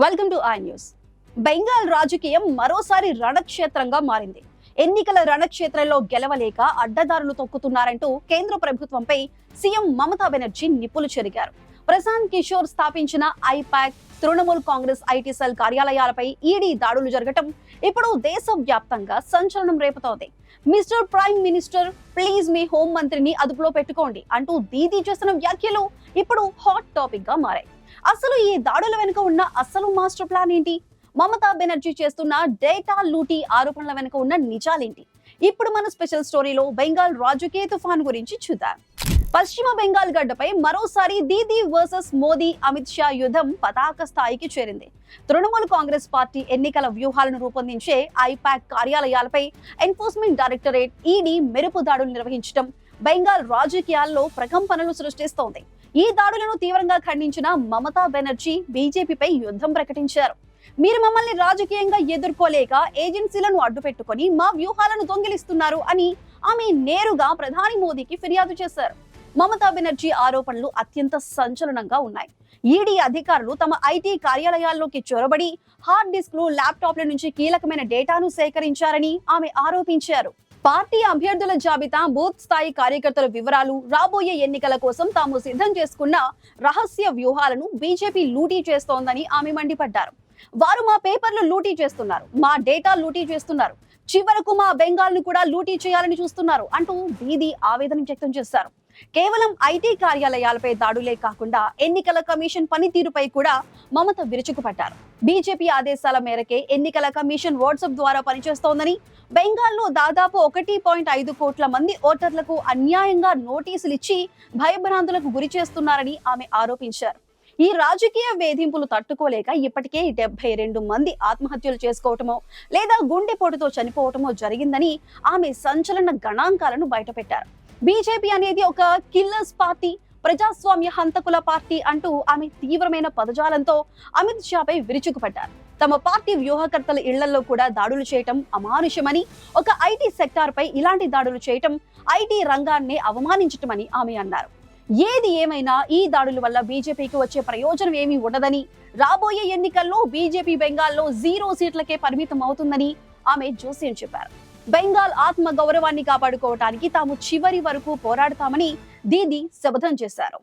Welcome to I news. Bengal రాజకీయం మరోసారి రణక్షేత్రంగా మారింది. ఎన్నికల రణక్షేత్రంలో గెలవలేక అడ్డదారులు తొక్కుతున్నారంటూ కేంద్ర ప్రభుత్వంపై సీఎం మమతా బెనర్జీ నిప్పులు చెరిగారు. ప్రశాంత్ కిషోర్ స్థాపించిన IPAC, Trinamool Congress IT cell కార్యాలయాలపై ఈడీ దాడులు జరగటం ఇప్పుడు దేశవ్యాప్తంగా సంచలనం రేపుతోంది. మిస్టర్ ప్రైమ్ మినిస్టర్, ప్లీజ్ మీ హోం మంత్రిని అదుపులో పెట్టుకోండి అంటూ దీదీ చేసిన వ్యాఖ్యలు ఇప్పుడు హాట్ టాపిక్ గా మారాయి. అసలు ఈ దాడుల వెనుక ఉన్న అసలు మాస్టర్ ప్లాన్ ఏంటి? మమతా బెనర్జీ చేస్తున్న డేటా లూటీ ఆరోపణల వెనుక ఉన్న నిజాలేంటి? ఇప్పుడు మన స్పెషల్ స్టోరీలో బెంగాల్ రాజకీయ తుఫాన్ గురించి చూద్దాం. పశ్చిమ బెంగాల్ గడ్డపై మరోసారి దీదీ వర్సెస్ మోదీ, అమిత్ షా యుద్ధం పతాక స్థాయికి చేరింది. తృణమూల్ కాంగ్రెస్ పార్టీ ఎన్నికల వ్యూహాలను రూపొందించే ఐపాక్ కార్యాలయాలపై ఎన్ఫోర్స్మెంట్ డైరెక్టరేట్ ఈడీ మెరుపు దాడులు నిర్వహించడం బెంగాల్ రాజకీయాల్లో ప్రకంపనలు సృష్టిస్తోంది. ఈ దాడులను తీవ్రంగా ఖండించిన మమతా బెనర్జీ బీజేపీపై యుద్ధం ప్రకటించారు. మీరు మమ్మల్ని రాజకీయంగా ఎదుర్కోలేక ఏజెన్సీలను అడ్డుపెట్టుకుని మా వ్యూహాలను దొంగిలిస్తున్నారు అని ఆమె నేరుగా ప్రధాని మోదీకి ఫిర్యాదు చేశారు. మమతా బెనర్జీ ఆరోపణలు అత్యంత సంచలనంగా ఉన్నాయి. ఈడీ అధికారులు తమ ఐటీ కార్యాలయాల్లోకి చొరబడి హార్డ్ డిస్క్లు, ల్యాప్టాప్ల నుంచి కీలకమైన డేటాను సేకరించారని ఆమె ఆరోపించారు. పార్టీ అభ్యర్థుల జాబితా, బూత్ స్థాయి కార్యకర్తల వివరాలు, రాబోయే ఎన్నికల కోసం తాము సిద్ధం చేసుకున్న రహస్య వ్యూహాలను బీజేపీ లూటీ చేస్తోందని ఆమె మండిపడ్డారు. వారు మా పేపర్లు లూటీ చేస్తున్నారు, మా డేటా లూటీ చేస్తున్నారు, చివరకు మా బెంగాల్ ను కూడా లూటీ చేయాలని చూస్తున్నారు అంటూ దీదీ ఆవేదన వ్యక్తం చేశారు. కేవలం ఐటీ కార్యాలయాలపై దాడులే కాకుండా ఎన్నికల కమిషన్ పనితీరుపై కూడా మమత విరుచుకుపడ్డారు. బీజేపీ ఆదేశాల మేరకే ఎన్నికల కమిషన్ వాట్సాప్ ద్వారా పనిచేస్తోందని, బెంగాల్లో దాదాపు 1.5 కోట్ల మంది ఓటర్లకు అన్యాయంగా నోటీసులు ఇచ్చి భయభ్రాంతులకు గురి చేస్తున్నారని ఆమె ఆరోపించారు. ఈ రాజకీయ వేధింపులు తట్టుకోలేక ఇప్పటికే 72 మంది ఆత్మహత్యలు చేసుకోవటమో లేదా గుండెపోటుతో చనిపోవటమో జరిగిందని ఆమె సంచలన గణాంకాలను బయటపెట్టారు. బీజేపీ అనేది ఒక కిల్లర్స్ పార్టీ, ప్రజాస్వామ్య హంతకుల పార్టీ అంటూ ఆమె తీవ్రమైన పదజాలంతో అమిత్ షాపై విరుచుకుపడ్డారు. తమ పార్టీ వ్యూహకర్తల ఇళ్లలో కూడా దాడులు చేయటం అమానుషమని, ఒక ఐటీ సెక్టార్ పై ఇలాంటి దాడులు చేయటం ఐటీ రంగాన్ని అవమానించటమని ఆమె అన్నారు. ఏది ఏమైనా ఈ దాడుల వల్ల బీజేపీకి వచ్చే ప్రయోజనం ఏమీ ఉండదని, రాబోయే ఎన్నికల్లో బీజేపీ బెంగాల్లో 0 సీట్లకే పరిమితం అవుతుందని ఆమె జోస్యం చెప్పారు. బెంగాల్ ఆత్మ గౌరవాన్ని కాపాడుకోవటానికి తాము చివరి వరకు పోరాడతామని దీదీ శపథం చేశారు.